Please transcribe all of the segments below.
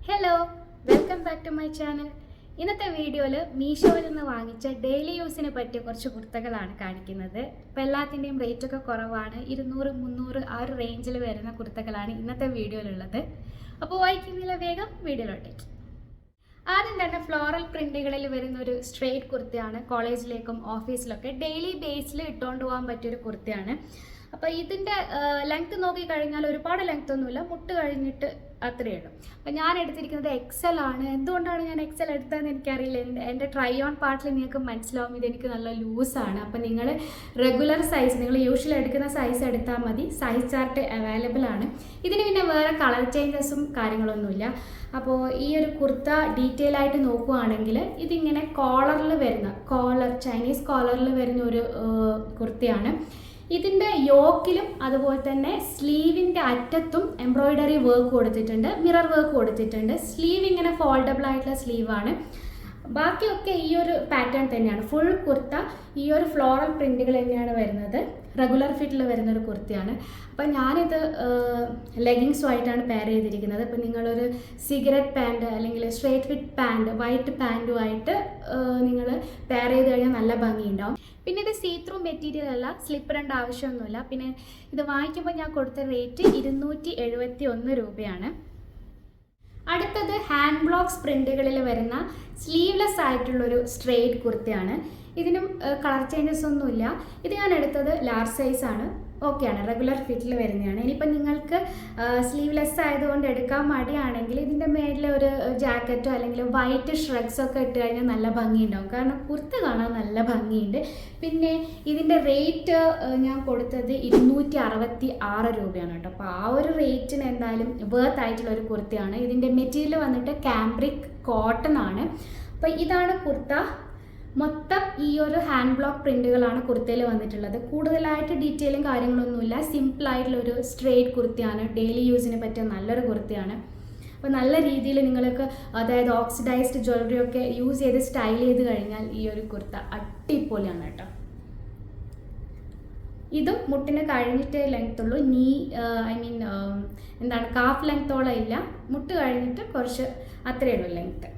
Hello, welcome back to my channel. ഇന്നത്തെ വീഡിയോയിൽ മീഷോയിൽ നിന്ന് വാങ്ങിച്ച ഡെയിലി യൂസിന് പറ്റിയ കുറച്ച് കുർത്തകളാണ് കാണിക്കുന്നത്. ഇപ്പോൾ എല്ലാത്തിൻ്റെയും റേറ്റൊക്കെ കുറവാണ്. 200, 300 ആ ഒരു റേഞ്ചിൽ വരുന്ന കുർത്തകളാണ് ഇന്നത്തെ വീഡിയോയിലുള്ളത്. അപ്പോൾ വായിക്കുന്നില്ല, വേഗം വീഡിയോയിലോട്ടേക്ക്. ആദ്യം തന്നെ ഫ്ലോറൽ പ്രിൻറ്റുകളിൽ വരുന്ന ഒരു സ്ട്രെയിറ്റ് കുർത്തയാണ്. കോളേജിലേക്കും ഓഫീസിലൊക്കെ ഡെയിലി ബേസിൽ ഇട്ടുകൊണ്ട് പോകാൻ പറ്റിയൊരു കുർത്തയാണ്. അപ്പോൾ ഇതിൻ്റെ ലെങ്ത്ത് നോക്കിക്കഴിഞ്ഞാൽ ഒരുപാട് ലെങ്ത് ഒന്നുമില്ല, മുട്ട് കഴിഞ്ഞിട്ട് അത്രയേ ഉള്ളൂ. അപ്പോൾ ഞാൻ എടുത്തിരിക്കുന്നത് എക്സൽ ആണ്. എന്തുകൊണ്ടാണ് ഞാൻ എക്സൽ എടുത്തതെന്ന് എനിക്കറിയില്ല. എൻ്റെ ട്രൈ ഓൺ പാർട്ടിൽ നിങ്ങൾക്ക് മനസ്സിലാവും ഇതെനിക്ക് നല്ല ലൂസാണ്. അപ്പോൾ നിങ്ങൾ റെഗുലർ സൈസ്, നിങ്ങൾ യൂഷ്വലി എടുക്കുന്ന സൈസ് എടുത്താൽ മതി. സൈസ് ചാർട്ട് അവൈലബിൾ ആണ്. ഇതിന് പിന്നെ വേറെ കളർ ചേഞ്ചസും കാര്യങ്ങളൊന്നുമില്ല. അപ്പോൾ ഈ ഒരു കുർത്ത ഡീറ്റെയിൽ ആയിട്ട് നോക്കുകയാണെങ്കിൽ ഇതിങ്ങനെ കോളറിൽ വരുന്ന, ചൈനീസ് കോളറിൽ വരുന്ന ഒരു കുർത്തയാണ്. ഇതിൻ്റെ യോക്കിലും അതുപോലെ തന്നെ സ്ലീവിൻ്റെ അറ്റത്തും എംബ്രോയിഡറി വർക്ക് കൊടുത്തിട്ടുണ്ട്, മിറർ വർക്ക് കൊടുത്തിട്ടുണ്ട്. സ്ലീവ് ഇങ്ങനെ ഫോൾഡബിൾ ആയിട്ടുള്ള സ്ലീവാണ്. ബാക്കിയൊക്കെ ഈ ഒരു പാറ്റേൺ തന്നെയാണ്. ഫുൾ കുർത്ത ഈ ഒരു ഫ്ലോറൽ പ്രിൻറ്റുകൾ തന്നെയാണ് വരുന്നത്. റെഗുലർ ഫിറ്റിൽ വരുന്നൊരു കുർത്തയാണ്. അപ്പം ഞാനിത് ലെഗിങ്സുമായിട്ടാണ് പെയർ ചെയ്തിരിക്കുന്നത്. ഇപ്പം നിങ്ങളൊരു സിഗരറ്റ് പാൻറ്റ് അല്ലെങ്കിൽ സ്ട്രേറ്റ് ഫിറ്റ് പാൻറ്റ്, വൈറ്റ് പാൻറ്റുമായിട്ട് നിങ്ങൾ പെയർ ചെയ്ത് കഴിഞ്ഞാൽ നല്ല ഭംഗിയുണ്ടാവും. പിന്നെ ഇത് സീ ത്രൂ മെറ്റീരിയൽ അല്ല, സ്ലിപ്പ് ഇടേണ്ട ആവശ്യമൊന്നുമില്ല. പിന്നെ ഇത് വാങ്ങിക്കുമ്പോൾ ഞാൻ കൊടുത്ത റേറ്റ് 271 രൂപയാണ്. അടുത്തത് ഹാൻഡ് ബ്ലോക്സ് പ്രിൻറ്റുകളിൽ വരുന്ന സ്ലീവ്ലെസ് ആയിട്ടുള്ളൊരു സ്ട്രെയിറ്റ് കുർത്തയാണ്. ഇതിനും കളർ ചേഞ്ചസ് ഒന്നുമില്ല. ഇത് ഞാൻ എടുത്തത് ലാർജ് സൈസാണ്. ഓക്കെയാണ്, റെഗുലർ ഫിറ്റിൽ വരുന്നതാണ്. ഇനിയിപ്പോൾ നിങ്ങൾക്ക് സ്ലീവ്ലെസ് ആയതുകൊണ്ട് എടുക്കാൻ മടിയാണെങ്കിൽ ഇതിൻ്റെ മേളിൽ ഒരു ജാക്കറ്റോ അല്ലെങ്കിൽ വൈറ്റ് ഷ്രഗ്സോ ഒക്കെ ഇട്ട് കഴിഞ്ഞാൽ നല്ല ഭംഗിയുണ്ടാവും. കാരണം കുർത്ത കാണാൻ നല്ല ഭംഗിയുണ്ട്. പിന്നെ ഇതിൻ്റെ റേറ്റ് ഞാൻ കൊടുത്തത് 266 രൂപയാണ് കേട്ടോ. അപ്പോൾ ആ ഒരു റേറ്റിന് എന്തായാലും വർത്ത് ആയിട്ടുള്ള ഒരു കുർത്തയാണ്. ഇതിൻ്റെ മെറ്റീരിയൽ വന്നിട്ട് കാംബ്രിക് കോട്ടൺ ആണ്. അപ്പോൾ ഇതാണ് കുർത്ത. മൊത്തം ഈ ഒരു ഹാൻഡ് ബ്ലോക്ക് പ്രിൻറ്റുകളാണ് കുർത്തയിൽ വന്നിട്ടുള്ളത്. കൂടുതലായിട്ട് ഡീറ്റെയിലും കാര്യങ്ങളൊന്നുമില്ല. സിമ്പിളായിട്ടുള്ളൊരു സ്ട്രെയിറ്റ് കുർത്തയാണ്. ഡെയിലി യൂസിന് പറ്റിയ നല്ലൊരു കുർത്തയാണ്. അപ്പോൾ നല്ല രീതിയിൽ നിങ്ങൾക്ക്, അതായത് ഓക്സിഡൈസ്ഡ് ജ്വല്ലറി ഒക്കെ യൂസ് ചെയ്ത് സ്റ്റൈൽ ചെയ്ത് കഴിഞ്ഞാൽ ഈ ഒരു കുർത്ത അടിപൊളിയാണ് കേട്ടോ. ഇതും മുട്ടിന് കഴിഞ്ഞിട്ടേ ലെങ്ത് ഉള്ളൂ. കാഫ് ലെങ്ത്തോളം ഇല്ല, മുട്ട് കഴിഞ്ഞിട്ട് കുറച്ച് അത്രയേ ഉള്ളൂ ലെങ്ത്ത്.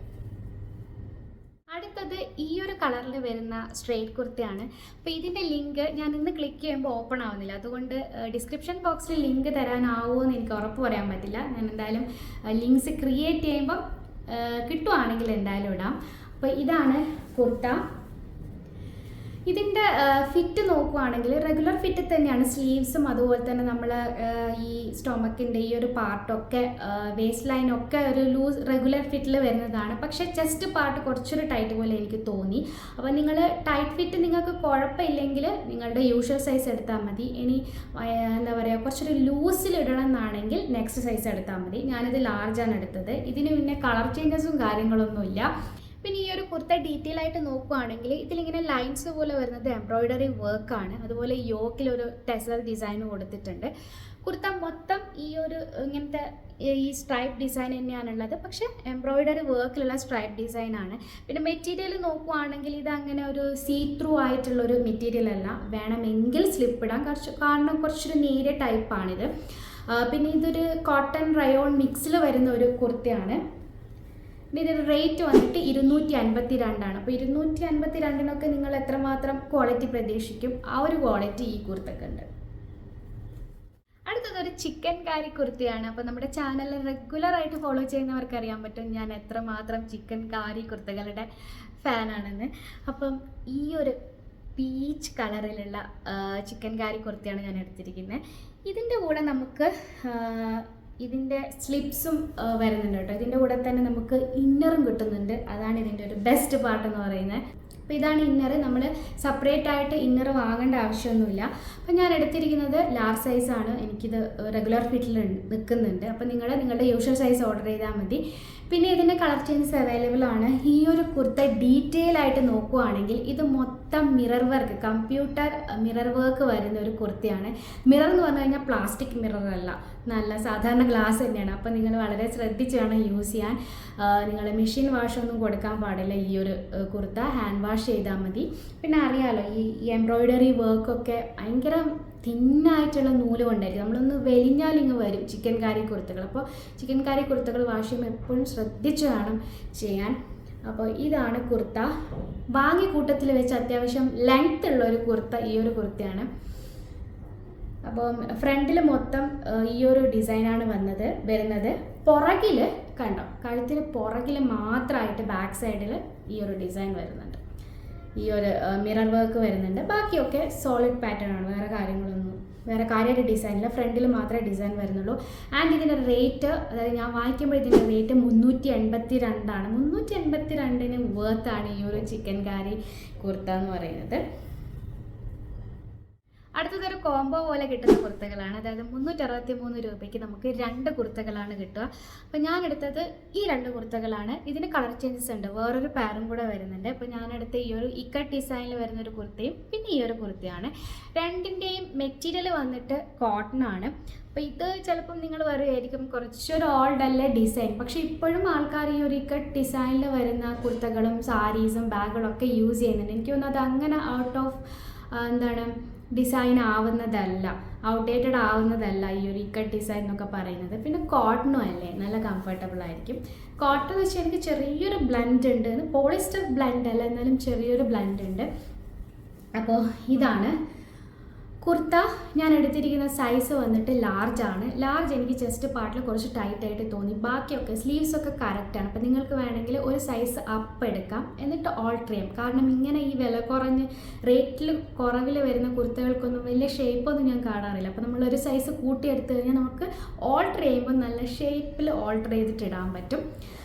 അടുത്തത് ഈ ഒരു കളറിൽ വരുന്ന സ്ട്രെയിറ്റ് കുർത്തയാണ്. അപ്പോൾ ഇതിൻ്റെ ലിങ്ക് ഞാൻ ഇന്ന് ക്ലിക്ക് ചെയ്യുമ്പോൾ ഓപ്പൺ ആവുന്നില്ല. അതുകൊണ്ട് ഡിസ്ക്രിപ്ഷൻ ബോക്സിൽ ലിങ്ക് തരാനാവുമോ എന്ന് എനിക്ക് ഉറപ്പ് പറയാൻ പറ്റില്ല. ഞാൻ എന്തായാലും ലിങ്ക്സ് ക്രിയേറ്റ് ചെയ്യുമ്പോൾ കിട്ടുവാണെങ്കിൽ എന്തായാലും ഇടാം. അപ്പോൾ ഇതാണ് കുർത്ത. ഇതിൻ്റെ ഫിറ്റ് നോക്കുകയാണെങ്കിൽ റെഗുലർ ഫിറ്റ് തന്നെയാണ്. സ്ലീവ്സും അതുപോലെ തന്നെ നമ്മൾ ഈ സ്റ്റൊമക്കിൻ്റെ ഈ ഒരു പാർട്ടൊക്കെ, വേസ്റ്റ് ലൈനൊക്കെ ഒരു ലൂസ് റെഗുലർ ഫിറ്റിൽ വരുന്നതാണ്. പക്ഷേ ചെസ്റ്റ് പാർട്ട് കുറച്ചൊരു ടൈറ്റ് പോലെ എനിക്ക് തോന്നി. അപ്പോൾ നിങ്ങൾ ടൈറ്റ് ഫിറ്റ് നിങ്ങൾക്ക് കുഴപ്പമില്ലെങ്കിൽ നിങ്ങളുടെ യൂഷ്വൽ സൈസ് എടുത്താൽ മതി. ഇനി കുറച്ചൊരു ലൂസിൽ ഇടണം എന്നാണെങ്കിൽ നെക്സ്റ്റ് സൈസ് എടുത്താൽ മതി. ഞാനിത് ലാർജാണ് എടുത്തത്. ഇതിന് പിന്നെ കളർ ചേഞ്ചസും കാര്യങ്ങളൊന്നുമില്ല. പിന്നെ ഈ ഒരു കുർത്ത ഡീറ്റെയിൽ ആയിട്ട് നോക്കുകയാണെങ്കിൽ ഇതിലിങ്ങനെ ലൈൻസ് പോലെ വരുന്നത് എംബ്രോയിഡറി വർക്കാണ്. അതുപോലെ യോക്കിലൊരു ടെസർ ഡിസൈൻ കൊടുത്തിട്ടുണ്ട്. കുർത്ത മൊത്തം ഈ ഒരു ഇങ്ങനത്തെ ഈ സ്ട്രൈപ്പ് ഡിസൈൻ തന്നെയാണുള്ളത്. പക്ഷേ എംബ്രോയിഡറി വർക്കിലുള്ള സ്ട്രൈപ്പ് ഡിസൈനാണ്. പിന്നെ മെറ്റീരിയൽ നോക്കുകയാണെങ്കിൽ ഇത് അങ്ങനെ ഒരു സീ ത്രൂ ആയിട്ടുള്ളൊരു മെറ്റീരിയൽ അല്ല. വേണമെങ്കിൽ സ്ലിപ്പ് ഇടാം, കാരണം കുറച്ചൊരു നേരിയ ടൈപ്പാണിത്. പിന്നെ ഇതൊരു കോട്ടൺ റയോൺ മിക്സിൽ വരുന്ന ഒരു കുർത്തയാണ്. ഇതിൻ്റെ റേറ്റ് വന്നിട്ട് 252 അപ്പോൾ 252 നിങ്ങൾ എത്രമാത്രം ക്വാളിറ്റി പ്രതീക്ഷിക്കും? ആ ഒരു ക്വാളിറ്റി ഈ കുർത്തക്കുണ്ട്. അടുത്തതൊരു ചിക്കൻ കാരി കുർത്തിയാണ്. അപ്പോൾ നമ്മുടെ ചാനൽ റെഗുലറായിട്ട് ഫോളോ ചെയ്യുന്നവർക്ക് അറിയാൻ പറ്റും ഞാൻ എത്രമാത്രം ചിക്കൻ കാരി കുർത്തകളുടെ ഫാനാണെന്ന്. അപ്പം ഈ ഒരു പീച്ച് കളറിലുള്ള ചിക്കൻ കാരി കുർത്തിയാണ് ഞാൻ എടുത്തിരിക്കുന്നത്. ഇതിൻ്റെ കൂടെ നമുക്ക് ഇതിൻ്റെ സ്ലിപ്സും വരുന്നുണ്ട് കേട്ടോ. ഇതിൻ്റെ കൂടെ തന്നെ നമുക്ക് ഇന്നറും കിട്ടുന്നുണ്ട്. അതാണ് ഇതിൻ്റെ ഒരു ബെസ്റ്റ് പാർട്ട് എന്ന് പറയുന്നത്. അപ്പോൾ ഇതാണ് ഇന്നർ. നമ്മൾ സെപ്പറേറ്റ് ആയിട്ട് ഇന്നർ വാങ്ങേണ്ട ആവശ്യമൊന്നുമില്ല. അപ്പോൾ ഞാൻ എടുത്തിരിക്കുന്നത് ലാർജ് സൈസാണ്. എനിക്കിത് റെഗുലർ ഫിറ്റിൽ നിൽക്കുന്നുണ്ട്. അപ്പോൾ നിങ്ങളുടെ യൂഷ്വൽ സൈസ് ഓർഡർ ചെയ്താൽ മതി. പിന്നെ ഇതിൻ്റെ കളർ ചേഞ്ചസ് അവൈലബിൾ ആണ്. ഈ ഒരു കുർത്ത ഡീറ്റെയിൽ ആയിട്ട് നോക്കുകയാണെങ്കിൽ ഇത് മൊത്തം mirror work, computer mirror work വരുന്ന ഒരു കുർത്തയാണ്. മിറർ എന്ന് പറഞ്ഞു കഴിഞ്ഞാൽ പ്ലാസ്റ്റിക് മിറർ അല്ല, നല്ല സാധാരണ ഗ്ലാസ് തന്നെയാണ്. അപ്പോൾ നിങ്ങൾ വളരെ ശ്രദ്ധിച്ച് വേണം യൂസ് ചെയ്യാൻ. നിങ്ങൾ മെഷീൻ വാഷൊന്നും കൊടുക്കാൻ പാടില്ല. ഈ ഒരു കുർത്ത ഹാൻഡ് വാഷ് ചെയ്താൽ മതി. പിന്നെ അറിയാമല്ലോ ഈ എംബ്രോയിഡറി വർക്കൊക്കെ ഭയങ്കര തിന്നായിട്ടുള്ള നൂല് കൊണ്ടായിരിക്കും. നമ്മളൊന്ന് വലിഞ്ഞാലിങ്ങ് വരും ചിക്കൻ കാരി കുർത്തകൾ. അപ്പോൾ ചിക്കൻ കാരി കുർത്തകൾ വാഷ് ചെയ്യുമ്പോൾ എപ്പോഴും ശ്രദ്ധിച്ച് വേണം ചെയ്യാൻ. അപ്പോൾ ഇതാണ് കുർത്ത. വാങ്ങിയ കൂട്ടത്തിൽ വെച്ച് അത്യാവശ്യം ലെങ്ത് ഉള്ള ഒരു കുർത്ത ഈ ഒരു കുർത്തയാണ്. അപ്പം ഫ്രണ്ടിൽ മൊത്തം ഈ ഒരു ഡിസൈനാണ് വരുന്നത്. പുറകിൽ കണ്ടോ, കഴുത്തിന് പുറകിൽ മാത്രമായിട്ട് ബാക്ക് സൈഡിൽ ഈ ഒരു ഡിസൈൻ വരുന്നുണ്ട്, ഈ ഒരു മിറർ വർക്ക് വരുന്നുണ്ട്. ബാക്കിയൊക്കെ സോളിഡ് പാറ്റേൺ ആണ്, വേറെ കാര്യമായിട്ട് ഡിസൈനില്ല. ഫ്രണ്ടിൽ മാത്രമേ ഡിസൈൻ വരുന്നുള്ളൂ. ആൻഡ് ഇതിൻ്റെ റേറ്റ്, അതായത് ഞാൻ വാങ്ങിക്കുമ്പോൾ ഇതിൻ്റെ റേറ്റ് 382 ആണ്. 382 വേർത്താണ് ഈ ഒരു ചിക്കൻ കാരി കുർത്ത എന്ന് പറയുന്നത്. അടുത്തതൊരു കോംബോ പോലെ കിട്ടുന്ന കുർത്തകളാണ്. അതായത് 363 രൂപയ്ക്ക് നമുക്ക് 2 കുർത്തകളാണ് കിട്ടുക. അപ്പോൾ ഞാൻ എടുത്തത് ഈ 2 കുർത്തകളാണ്. ഇതിന് കളർ ചേഞ്ചസ് ഉണ്ട്, വേറൊരു പാരും കൂടെ വരുന്നുണ്ട്. അപ്പോൾ ഞാനെടുത്ത ഈ ഒരു ഇക്കട്ട് ഡിസൈനിൽ വരുന്നൊരു കുർത്തയും പിന്നെ ഈ ഒരു കുർത്തയാണ്. രണ്ടിൻ്റെയും മെറ്റീരിയൽ വന്നിട്ട് കോട്ടൺ ആണ്. അപ്പോൾ ഇത് ചിലപ്പം നിങ്ങൾ പറയുമായിരിക്കും കുറച്ചൊരു ഓൾഡ് അല്ല ഡിസൈൻ, പക്ഷേ ഇപ്പോഴും ആൾക്കാർ ഈ ഒരു ഇക്കട്ട് ഡിസൈനിൽ വരുന്ന കുർത്തകളും സാരീസും ബാഗുകളും ഒക്കെ യൂസ് ചെയ്യുന്നുണ്ട്. എനിക്ക് തോന്നുന്നു അത് അങ്ങനെ ഔട്ട് ഓഫ് ഡിസൈൻ ആവുന്നതല്ല, ഔട്ട്ഡേറ്റഡ് ആവുന്നതല്ല ഈ ഒരു ഇക്കട്ട് ഡിസൈൻ എന്നൊക്കെ പറയുന്നത്. പിന്നെ കോട്ടണും അല്ലേ, നല്ല കംഫർട്ടബിൾ ആയിരിക്കും. കോട്ടൺ എന്ന് വെച്ചാൽ എനിക്ക് ചെറിയൊരു ബ്ലെൻഡ് ഉണ്ട്, പോളിസ്റ്റർ ബ്ലെൻഡ് അല്ല, എന്നാലും ചെറിയൊരു ബ്ലെൻഡ് ഉണ്ട്. അപ്പോൾ ഇതാണ് കുർത്ത. ഞാൻ എടുത്തിരിക്കുന്ന സൈസ് വന്നിട്ട് ലാർജ് ആണ്. ലാർജ് എനിക്ക് ചെസ്റ്റ് പാർട്ടിൽ കുറച്ച് ടൈറ്റായിട്ട് തോന്നി, ബാക്കിയൊക്കെ സ്ലീവ്സൊക്കെ കറക്റ്റാണ്. അപ്പോൾ നിങ്ങൾക്ക് വേണമെങ്കിൽ ഒരു സൈസ് അപ്പ് എടുക്കാം, എന്നിട്ട് ഓൾട്ടർ ചെയ്യാം. കാരണം ഇങ്ങനെ ഈ വില കുറഞ്ഞ് റേറ്റിൽ കുറവിൽ വരുന്ന കുർത്തകൾക്കൊന്നും വലിയ ഷേപ്പൊന്നും ഞാൻ കാണാറില്ല. അപ്പോൾ നമ്മളൊരു സൈസ് കൂട്ടിയെടുത്ത് കഴിഞ്ഞാൽ നമുക്ക് ഓൾട്ടർ ചെയ്യുമ്പോൾ നല്ല ഷേപ്പിൽ ഓൾട്ടർ ചെയ്തിട്ട് ഇടാൻ പറ്റും.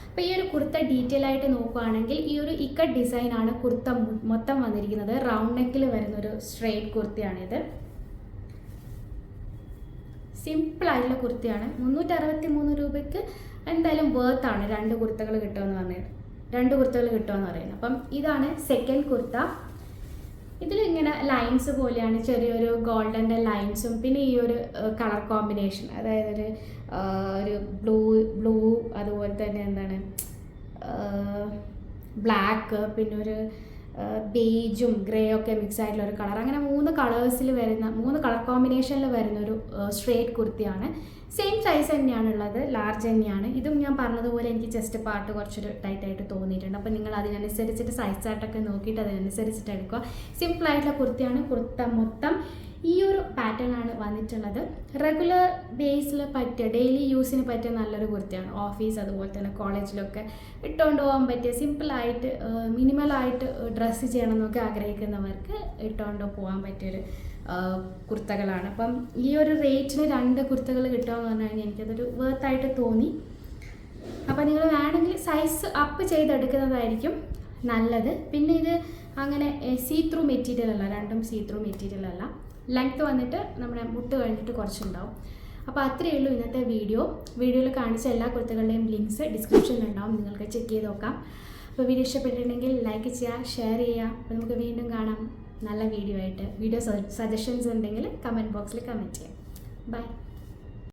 അപ്പോൾ ഈ ഒരു കുർത്ത ഡീറ്റെയിൽ ആയിട്ട് നോക്കുകയാണെങ്കിൽ ഈ ഒരു ഇക്കട്ട് ഡിസൈനാണ് കുർത്ത മൊത്തം വന്നിരിക്കുന്നത്. റൗണ്ട് നെക്കിൽ വരുന്നൊരു സ്ട്രെയിറ്റ് കുർത്തയാണിത്. സിമ്പിളായിട്ടുള്ള കുർത്തയാണ്. 363 രൂപയ്ക്ക് എന്തായാലും വേർത്താണ് 2 കുർത്തകൾ കിട്ടുമെന്ന് പറയുന്നത്. അപ്പം ഇതാണ് സെക്കൻഡ് കുർത്ത. ഇതിലിങ്ങനെ ലൈൻസ് പോലെയാണ്, ചെറിയൊരു ഗോൾഡൻ്റെ ലൈൻസും പിന്നെ ഈ ഒരു കളർ കോമ്പിനേഷൻ, അതായത് ഒരു ബ്ലൂ അതുപോലെ തന്നെ ബ്ലാക്ക് പിന്നെ ഒരു ബേജും ഗ്രേ ഒക്കെ മിക്സ് ആയിട്ടുള്ള ഒരു കളർ, അങ്ങനെ 3 കളർ കോമ്പിനേഷനിൽ വരുന്നൊരു സ്ട്രേറ്റ് കുർത്തിയാണ്. സെയിം സൈസ് തന്നെയാണുള്ളത്, ലാർജ് തന്നെയാണ്. ഇതും ഞാൻ പറഞ്ഞതുപോലെ എനിക്ക് ചെസ്റ്റ് പാർട്ട് കുറച്ചൊരു ടൈറ്റായിട്ട് തോന്നിയിട്ടുണ്ട്. അപ്പോൾ നിങ്ങൾ അതിനനുസരിച്ചിട്ട് സൈസ് ചാർട്ടൊക്കെ നോക്കിയിട്ട് അതിനനുസരിച്ചിട്ട് എടുക്കുക. സിമ്പിളായിട്ടുള്ള കുർത്തിയാണ്. കുർത്ത മൊത്തം ഈ ഒരു പാറ്റേൺ ആണ് വന്നിട്ടുള്ളത്. റെഗുലർ ബേസിൽ പറ്റിയ ഡെയിലി യൂസിന് പറ്റിയ നല്ലൊരു കുർത്തിയാണ്. ഓഫീസ് അതുപോലെ തന്നെ കോളേജിലൊക്കെ ഇട്ടുകൊണ്ട് പോകാൻ പറ്റിയ സിമ്പിളായിട്ട് മിനിമലായിട്ട് ഡ്രസ്സ് ചെയ്യണം എന്നൊക്കെ ആഗ്രഹിക്കുന്നവർക്ക് ഇട്ടുകൊണ്ട് പോകാൻ പറ്റിയൊരു കുർത്തകളാണ്. അപ്പം ഈ ഒരു റേറ്റിന് 2 കുർത്തകൾ കിട്ടുകയെന്ന് പറഞ്ഞു കഴിഞ്ഞാൽ എനിക്കതൊരു വേർത്തായിട്ട് തോന്നി. അപ്പം നിങ്ങൾ വേണമെങ്കിൽ സൈസ് അപ്പ് ചെയ്തെടുക്കുന്നതായിരിക്കും നല്ലത്. പിന്നെ ഇത് അങ്ങനെ സീ ത്രൂ മെറ്റീരിയൽ അല്ല, രണ്ടും സീ ത്രൂ മെറ്റീരിയൽ അല്ല. ലെങ്ത്ത് വന്നിട്ട് നമ്മുടെ മുട്ട് കഴിഞ്ഞിട്ട് കുറച്ചുണ്ടാവും. അപ്പോൾ അത്രയേ ഉള്ളൂ ഇന്നത്തെ വീഡിയോയിൽ കാണിച്ച എല്ലാ കുർത്തകളുടെയും ലിങ്ക്സ് ഡിസ്ക്രിപ്ഷനിലുണ്ടാവും, നിങ്ങൾക്ക് ചെക്ക് ചെയ്ത് നോക്കാം. അപ്പോൾ വീഡിയോ ഇഷ്ടപ്പെട്ടിട്ടുണ്ടെങ്കിൽ ലൈക്ക് ചെയ്യുക, ഷെയർ ചെയ്യുക. അപ്പോൾ നമുക്ക് വീണ്ടും കാണാം നല്ല വീഡിയോ ആയിട്ട്. വീഡിയോ സജഷൻസ് ഉണ്ടെങ്കിൽ കമൻറ്റ് ബോക്സിൽ കമൻറ്റ് ചെയ്യാം. ബൈ.